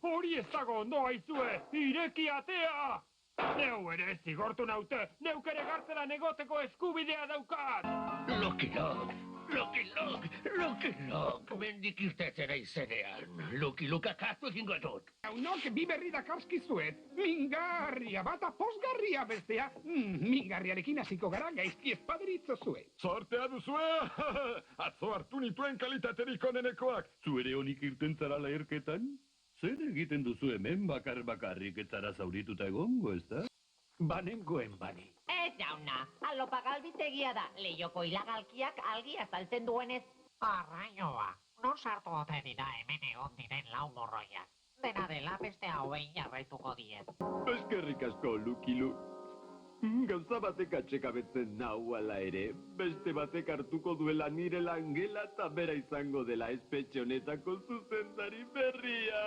hori ez dago ondo aizue, ireki atea! Neu ere zigortu naute, neuk ere gartzelan egoteko eskubidea daukat! Lucky Luke, mendik irtetzera izenean. Lucky Luke akastu egingo dut. Jaunok bi berri dakarskizuet. Mingarria bata posgarria bestea. Mingarriarekin hasiko gara gaizki espaderitzo zuet. Zortea duzue! Atzo hartu nituen kalitaterik onenekoak! Zu ere honik irten zara leherketan? Zer egiten duzu hemen bakarrik ez zara zaurituta egongo, ez da? Banengoen bani. Ez jauna, alopa galbitegia da, lehioko hilagalkiak algia saltzen duenez. Arraioa, non sartu ote dira hemen egon diren lau morroiak. Dena dela beste hauei jarraituko diet. Eskerrik asko, Lucky Luke. Gauza batek atsekabetzen nau ala ere, beste batek hartuko duela nire langela eta bera izango dela espetxe honetako zuzendari berria.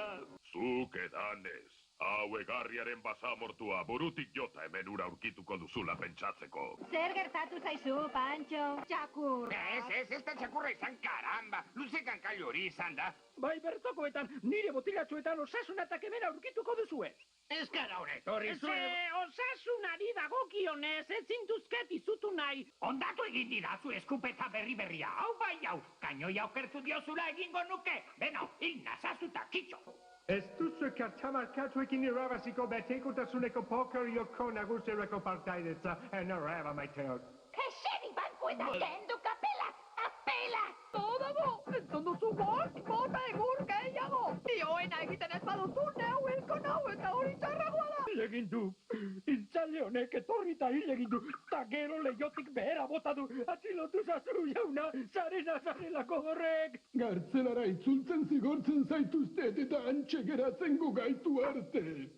Zuk edanez, hau egarriaren basamortua burutik jota hemen ura aurkituko duzula pentsatzeko. Zer gertatu zaizu, Pancho? Txakur! Ez da txakurra izan, karamba. Luzekan kailu hori izan da. Bai bertokoetan, nire botilatxoetan osasunatak hemen aurkituko duzue! Ez gara hori, torri zuen. Osasunari dagokionez, ez zintuzket izutu nahi. Ondatu egin didazu eskupeta berria. Hau bai hau, kainoia okertu diozula egingo nuke. Beno, hil nazazuta, kitxo. Ez duzu kartxamarkatuekin irabaziko betekotasuneko pokerioko nagusiereko partaidetza, enarreba maiteok. Eseri bankuetan kendu kapelak, apelak! Todago, entzun duzu bota egur gehiago! Dioena egiten ez baduzu neu hilko nau eta hori txarragoa da! Hil egin du, hiltzale honek etorri eta hil egin du, ta gero lehiotik behera bota du, atxilotu zazu jauna, zarena zarelako horrek! Gartzelara itzultzen zigortzen zaituztet eta antxe geratzen gugaitu arte.